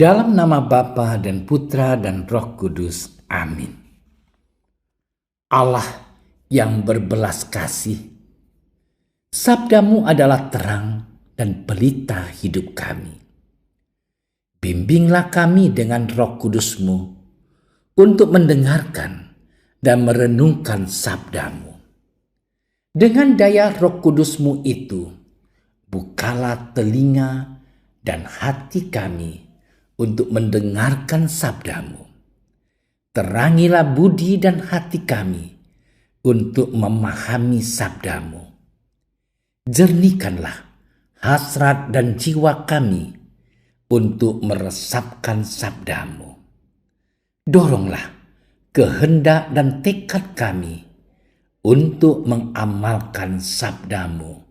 Dalam nama Bapa dan Putra dan Roh Kudus. Amin. Allah yang berbelas kasih, sabdamu adalah terang dan pelita hidup kami. Bimbinglah kami dengan Roh Kudus-Mu untuk mendengarkan dan merenungkan sabdamu. Dengan daya Roh Kudus-Mu itu, bukalah telinga dan hati kami untuk mendengarkan sabdamu. Terangilah budi dan hati kami untuk memahami sabdamu. Jernihkanlah hasrat dan jiwa kami untuk meresapkan sabdamu. Doronglah kehendak dan tekad kami untuk mengamalkan sabdamu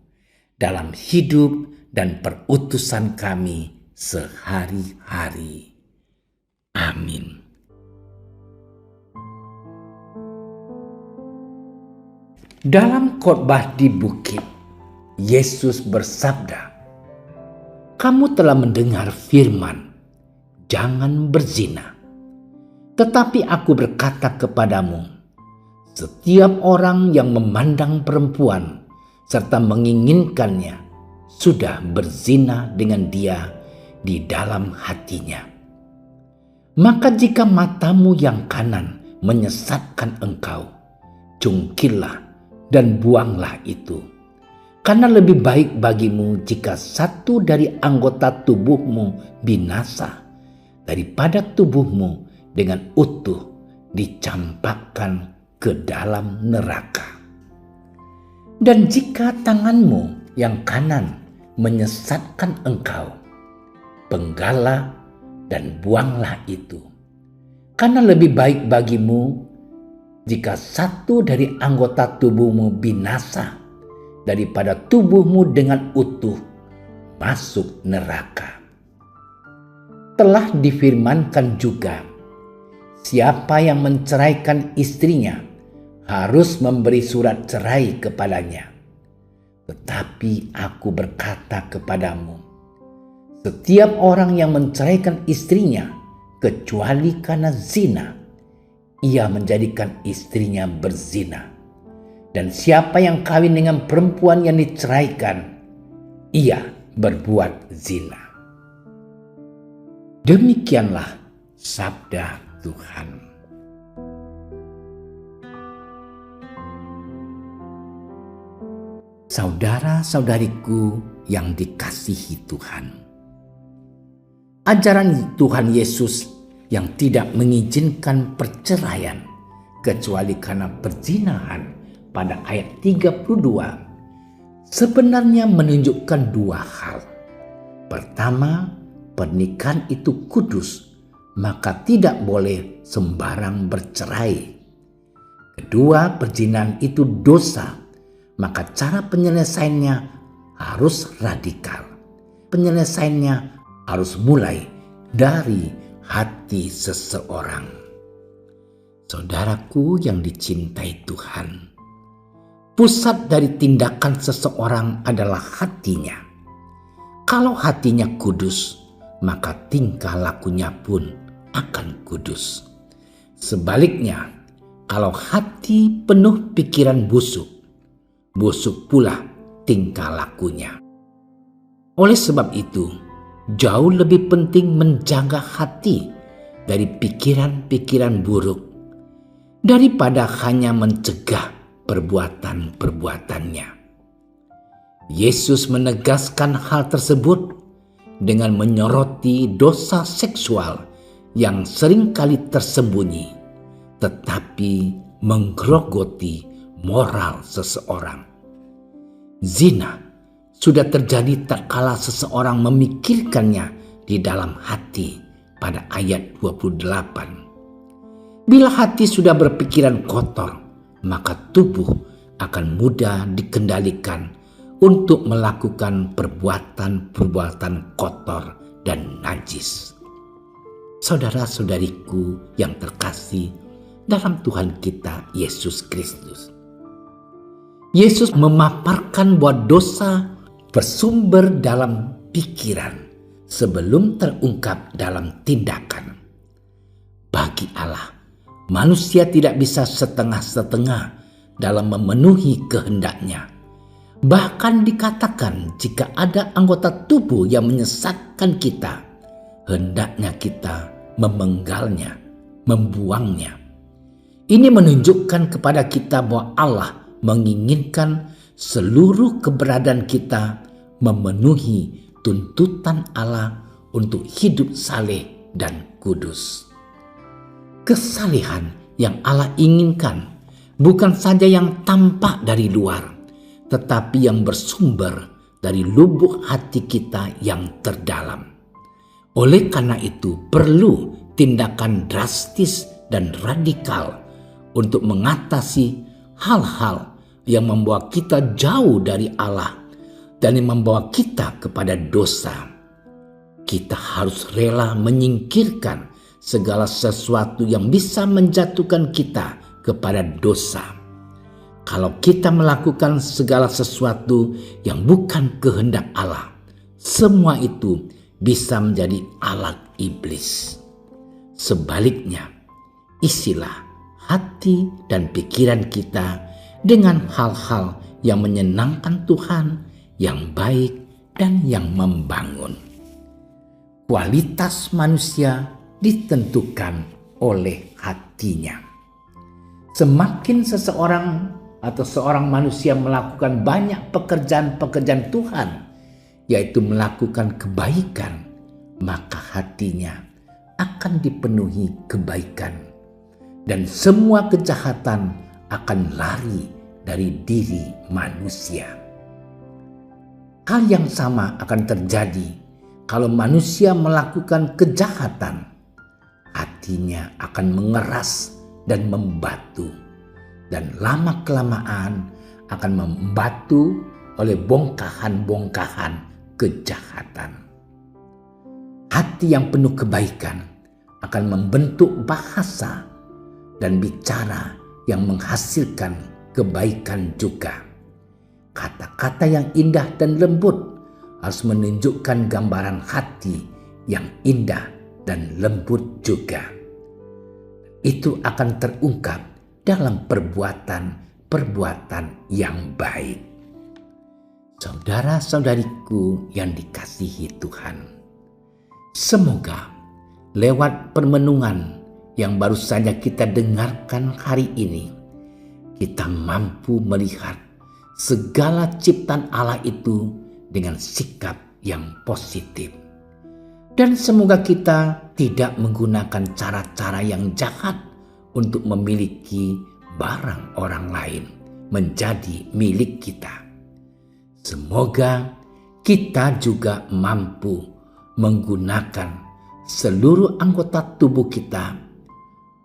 dalam hidup dan perutusan kami sehari-hari. Amin. Dalam khotbah di bukit, Yesus bersabda, "Kamu telah mendengar firman, jangan berzina. Tetapi aku berkata kepadamu, setiap orang yang memandang perempuan serta menginginkannya sudah berzina dengan dia di dalam hatinya. Maka jika matamu yang kanan menyesatkan engkau, cungkillah dan buanglah itu. Karena lebih baik bagimu jika satu dari anggota tubuhmu binasa daripada tubuhmu dengan utuh dicampakkan ke dalam neraka. Dan jika tanganmu yang kanan menyesatkan engkau, penggalah dan buanglah itu. Karena lebih baik bagimu jika satu dari anggota tubuhmu binasa daripada tubuhmu dengan utuh masuk neraka. Telah difirmankan juga, siapa yang menceraikan istrinya harus memberi surat cerai kepadanya. Tetapi aku berkata kepadamu, setiap orang yang menceraikan istrinya kecuali karena zina, ia menjadikan istrinya berzina. Dan siapa yang kawin dengan perempuan yang diceraikan, ia berbuat zina." Demikianlah sabda Tuhan. Saudara-saudariku yang dikasihi Tuhan, ajaran Tuhan Yesus yang tidak mengizinkan perceraian kecuali karena perzinahan pada ayat 32 sebenarnya menunjukkan dua hal. Pertama, pernikahan itu kudus, maka tidak boleh sembarang bercerai. Kedua, perzinahan itu dosa, maka cara penyelesaiannya harus radikal. Penyelesaiannya harus mulai dari hati seseorang. Saudaraku yang dicintai Tuhan, pusat dari tindakan seseorang adalah hatinya. Kalau hatinya kudus, maka tingkah lakunya pun akan kudus. Sebaliknya, kalau hati penuh pikiran busuk, busuk pula tingkah lakunya. Oleh sebab itu, jauh lebih penting menjaga hati dari pikiran-pikiran buruk daripada hanya mencegah perbuatan-perbuatannya. Yesus menegaskan hal tersebut dengan menyoroti dosa seksual yang seringkali tersembunyi tetapi menggerogoti moral seseorang. Zina sudah terjadi tak kala seseorang memikirkannya di dalam hati pada ayat 28. Bila hati sudah berpikiran kotor, maka tubuh akan mudah dikendalikan untuk melakukan perbuatan-perbuatan kotor dan najis. Saudara-saudariku yang terkasih dalam Tuhan kita Yesus Kristus, Yesus memaparkan bahwa dosa bersumber dalam pikiran sebelum terungkap dalam tindakan. Bagi Allah, manusia tidak bisa setengah-setengah dalam memenuhi kehendaknya. Bahkan dikatakan jika ada anggota tubuh yang menyesatkan kita, hendaknya kita memenggalnya, membuangnya. Ini menunjukkan kepada kita bahwa Allah menginginkan seluruh keberadaan kita memenuhi tuntutan Allah untuk hidup saleh dan kudus. Kesalehan yang Allah inginkan bukan saja yang tampak dari luar, tetapi yang bersumber dari lubuk hati kita yang terdalam. Oleh karena itu perlu tindakan drastis dan radikal untuk mengatasi hal-hal yang membawa kita jauh dari Allah dan yang membawa kita kepada dosa. Kita harus rela menyingkirkan segala sesuatu yang bisa menjatuhkan kita kepada dosa. Kalau kita melakukan segala sesuatu yang bukan kehendak Allah, semua itu bisa menjadi alat iblis. Sebaliknya, isilah hati dan pikiran kita dengan hal-hal yang menyenangkan Tuhan, yang baik dan yang membangun. Kualitas manusia ditentukan oleh hatinya. Semakin seseorang atau seorang manusia melakukan banyak pekerjaan-pekerjaan Tuhan, yaitu melakukan kebaikan, maka hatinya akan dipenuhi kebaikan dan semua kejahatan akan lari dari diri manusia. Hal yang sama akan terjadi kalau manusia melakukan kejahatan. Hatinya akan mengeras dan membatu, dan lama-kelamaan akan membatu oleh bongkahan-bongkahan kejahatan. Hati yang penuh kebaikan akan membentuk bahasa dan bicara yang menghasilkan kebaikan juga. Kata-kata yang indah dan lembut harus menunjukkan gambaran hati yang indah dan lembut juga. Itu akan terungkap dalam perbuatan-perbuatan yang baik. Saudara-saudariku yang dikasihi Tuhan, semoga lewat permenungan yang baru saja kita dengarkan hari ini, kita mampu melihat segala ciptaan Allah itu dengan sikap yang positif. Dan semoga kita tidak menggunakan cara-cara yang jahat untuk memiliki barang orang lain menjadi milik kita. Semoga kita juga mampu menggunakan seluruh anggota tubuh kita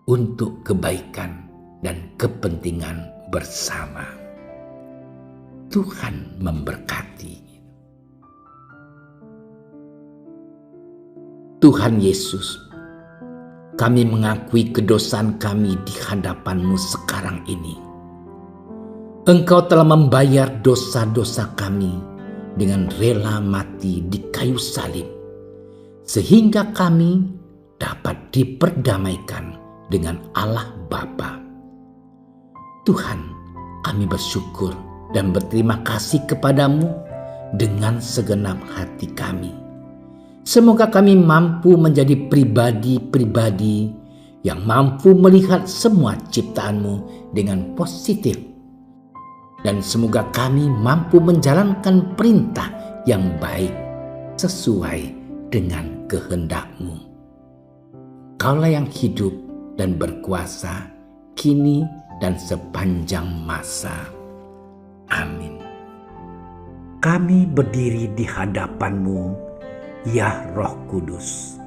untuk kebaikan dan kepentingan bersama. Tuhan memberkati. Tuhan Yesus, kami mengakui kedosaan kami di hadapan-Mu sekarang ini. Engkau telah membayar dosa-dosa kami dengan rela mati di kayu salib, sehingga kami dapat diperdamaikan dengan Allah Bapa. Tuhan, kami bersyukur dan berterima kasih kepadamu dengan segenap hati kami. Semoga kami mampu menjadi pribadi-pribadi yang mampu melihat semua ciptaan-Mu dengan positif. Dan semoga kami mampu menjalankan perintah yang baik sesuai dengan kehendak-Mu. Kaulah yang hidup dan berkuasa kini dan sepanjang masa. Amin. Kami berdiri di hadapan-Mu, ya Roh Kudus,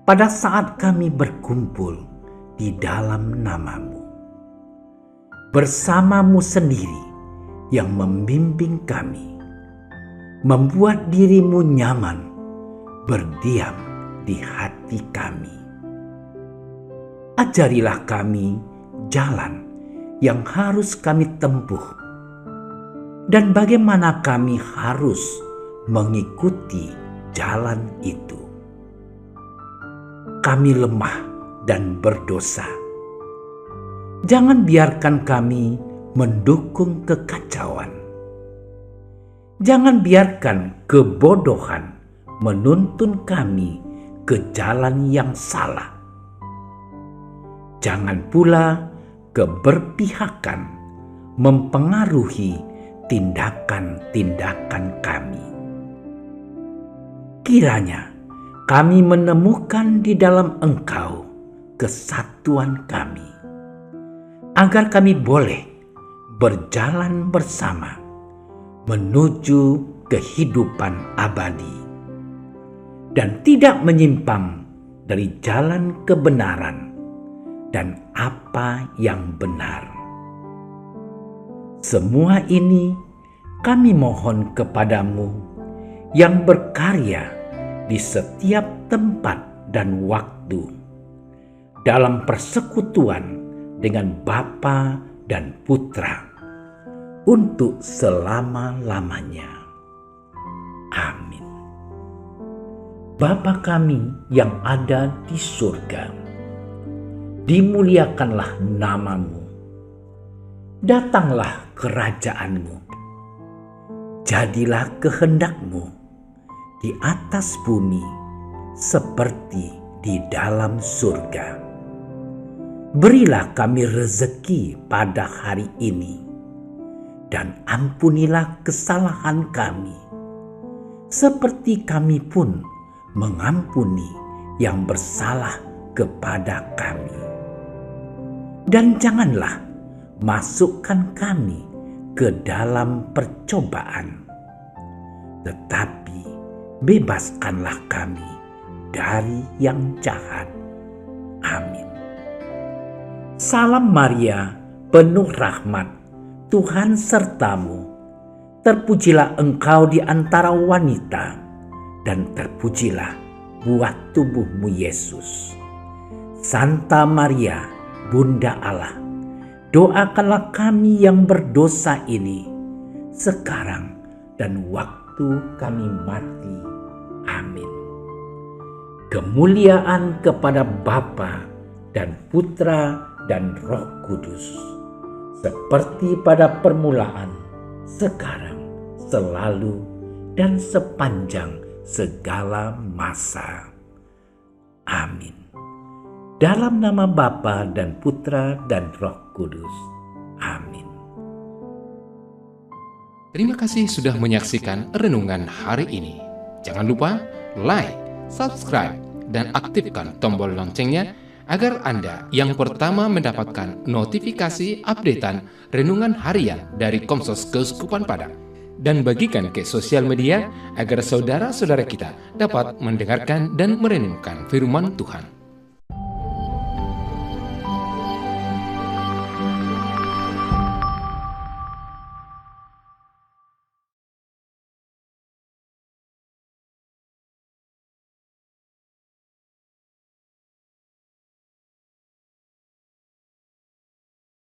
pada saat kami berkumpul di dalam nama-Mu, bersama-Mu sendiri yang membimbing kami, membuat diri-Mu nyaman berdiam di hati kami. Ajarilah kami jalan yang harus kami tempuh dan bagaimana kami harus mengikuti jalan itu. Kami lemah dan berdosa. Jangan biarkan kami mendukung kekacauan. Jangan biarkan kebodohan menuntun kami ke jalan yang salah. Jangan pula keberpihakan mempengaruhi tindakan-tindakan kami. Kiranya kami menemukan di dalam Engkau kesatuan kami, agar kami boleh berjalan bersama menuju kehidupan abadi dan tidak menyimpang dari jalan kebenaran dan apa yang benar. Semua ini kami mohon kepadamu yang berkarya di setiap tempat dan waktu dalam persekutuan dengan Bapa dan Putra untuk selama-lamanya. Amin. Bapa kami yang ada di surga, dimuliakanlah namamu. Datanglah kerajaanmu. Jadilah kehendakmu di atas bumi seperti di dalam surga. Berilah kami rezeki pada hari ini, dan ampunilah kesalahan kami, seperti kami pun mengampuni yang bersalah kepada kami. Dan janganlah masukkan kami ke dalam percobaan, tetapi bebaskanlah kami dari yang jahat. Amin. Salam Maria, penuh rahmat, Tuhan sertamu. Terpujilah engkau di antara wanita, dan terpujilah buah tubuhmu Yesus. Santa Maria, Bunda Allah, doakanlah kami yang berdosa ini, sekarang dan waktu kami mati. Amin. Kemuliaan kepada Bapa dan Putra dan Roh Kudus, seperti pada permulaan, sekarang, selalu, dan sepanjang segala masa. Amin. Dalam nama Bapa dan Putra dan Roh Kudus. Amin. Terima kasih sudah menyaksikan renungan hari ini. Jangan lupa like, subscribe, dan aktifkan tombol loncengnya agar Anda yang pertama mendapatkan notifikasi updatean renungan harian dari Komsos Keuskupan Padang. Dan bagikan ke sosial media agar saudara-saudara kita dapat mendengarkan dan merenungkan firman Tuhan.